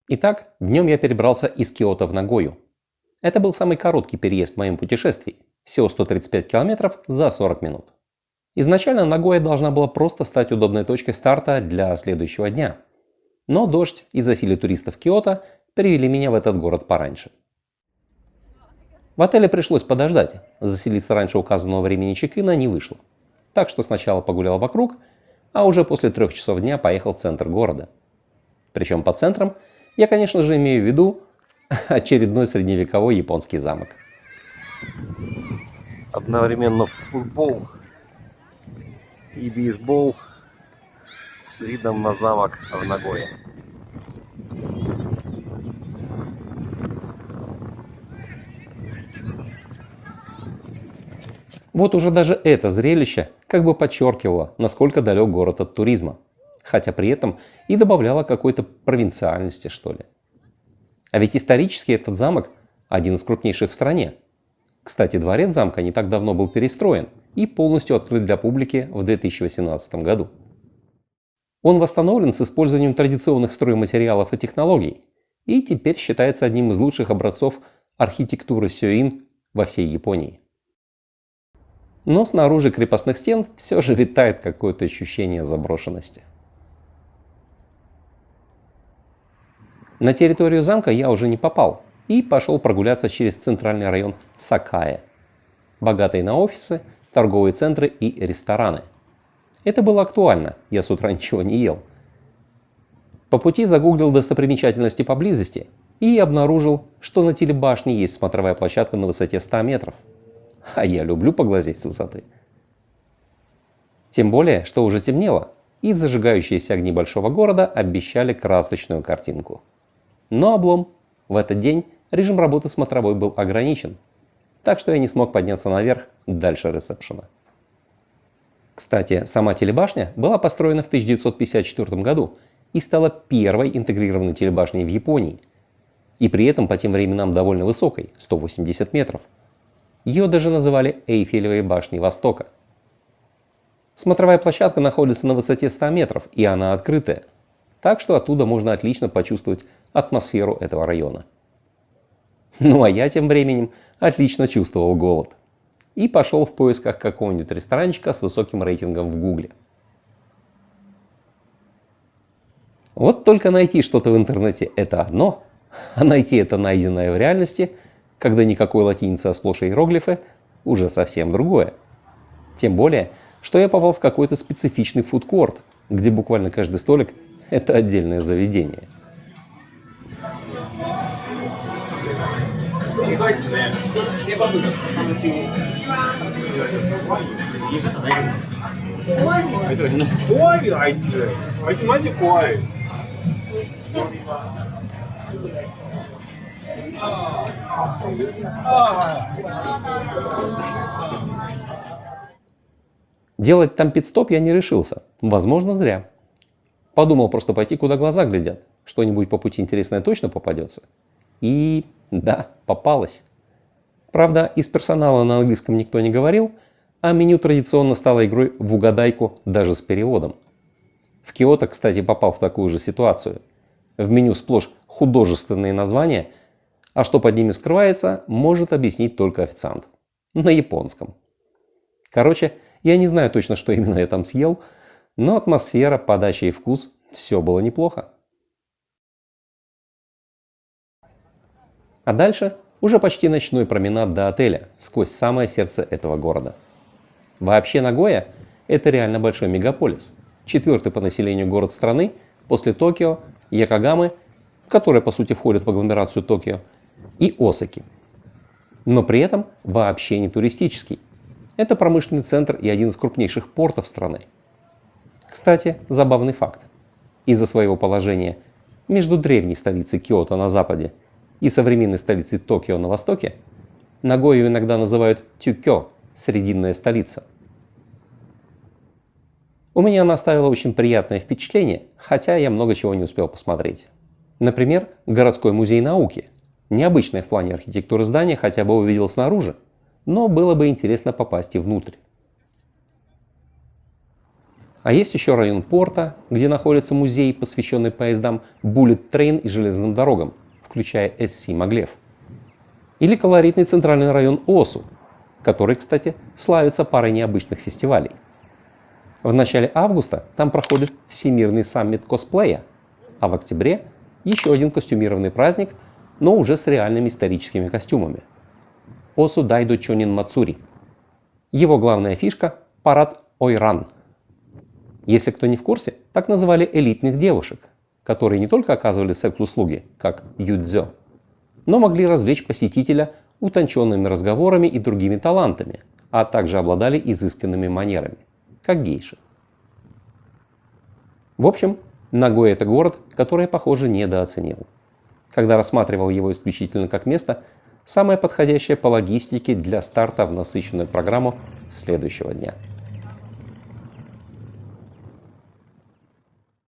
Итак, днем я перебрался из Киото в Нагою. Это был самый короткий переезд в моем путешествии, всего 135 километров за 40 минут. Изначально Нагоя должна была просто стать удобной точкой старта для следующего дня. Но дождь и засилие туристов Киото привели меня в этот город пораньше. В отеле пришлось подождать, заселиться раньше указанного времени чек-ина не вышло. Так что сначала погулял вокруг, а уже после 3 часов дня поехал в центр города. Причем по центрам я, конечно же, имею в виду очередной средневековой японский замок. Одновременно футбол и бейсбол с видом на замок в Нагое. Вот уже даже это зрелище как бы подчеркивало, насколько далек город от туризма. Хотя при этом и добавляло какой-то провинциальности, что ли. А ведь исторически этот замок один из крупнейших в стране. Кстати, дворец замка не так давно был перестроен и полностью открыт для публики в 2018 году. Он восстановлен с использованием традиционных стройматериалов и технологий и теперь считается одним из лучших образцов архитектуры сёин во всей Японии. Но снаружи крепостных стен все же витает какое-то ощущение заброшенности. На территорию замка я уже не попал и пошел прогуляться через центральный район Сакая, богатый на офисы, торговые центры и рестораны. Это было актуально, я с утра ничего не ел. По пути загуглил достопримечательности поблизости и обнаружил, что на телебашне есть смотровая площадка на высоте 100 метров. А я люблю поглазеть с высоты. Тем более, что уже темнело, и зажигающиеся огни большого города обещали красочную картинку. Но облом. В этот день режим работы смотровой был ограничен, так что я не смог подняться наверх дальше ресепшена. Кстати, сама телебашня была построена в 1954 году и стала первой интегрированной телебашней в Японии. И при этом по тем временам довольно высокой, 180 метров. Ее даже называли Эйфелевой башней Востока. Смотровая площадка находится на высоте 100 метров, и она открытая. Так что оттуда можно отлично почувствовать атмосферу этого района. Ну а я тем временем отлично чувствовал голод. И пошел в поисках какого-нибудь ресторанчика с высоким рейтингом в Гугле. Вот только найти что-то в интернете это одно, а найти это найденное в реальности, когда никакой латиницы, а сплошь иероглифы, уже совсем другое. Тем более, что я попал в какой-то специфичный фудкорт, где буквально каждый столик – это отдельное заведение. Делать там пит-стоп я не решился. Возможно, зря. Подумал просто пойти, куда глаза глядят. Что-нибудь по пути интересное точно попадется. И да, попалось. Правда, из персонала на английском никто не говорил, а меню традиционно стало игрой в угадайку даже с переводом. В Киото, кстати, попал в такую же ситуацию. В меню сплошь художественные названия, а что под ними скрывается, может объяснить только официант. На японском. Короче, я не знаю точно, что именно я там съел, но атмосфера, подача и вкус – все было неплохо. А дальше уже почти ночной променад до отеля, сквозь самое сердце этого города. Вообще Нагоя – это реально большой мегаполис. 4-й по населению город страны после Токио, Йокогамы, которая по сути входит в агломерацию Токио, и Осаки. Но при этом вообще не туристический. Это промышленный центр и один из крупнейших портов страны. Кстати, забавный факт. Из-за своего положения между древней столицей Киото на западе и современной столицей Токио на востоке, Нагою иногда называют Тюкё – срединная столица. У меня она оставила очень приятное впечатление, хотя я много чего не успел посмотреть. Например, городской музей науки. Необычное в плане архитектуры здание хотя бы увидел снаружи, но было бы интересно попасть и внутрь. А есть еще район порта, где находится музей, посвященный поездам Bullet Train и железным дорогам, включая SC Maglev. Или колоритный центральный район Осу, который, кстати, славится парой необычных фестивалей. В начале августа там проходит Всемирный саммит косплея, а в октябре еще один костюмированный праздник, но уже с реальными историческими костюмами. Осу Дайдо Чонин Мацури. Его главная фишка – парад Ойран. Если кто не в курсе, так называли элитных девушек, которые не только оказывали секс-услуги, как юдзё, но могли развлечь посетителя утонченными разговорами и другими талантами, а также обладали изысканными манерами, как гейши. В общем, Нагоя – это город, который я, похоже, недооценил. Когда рассматривал его исключительно как место, самое подходящее по логистике для старта в насыщенную программу следующего дня.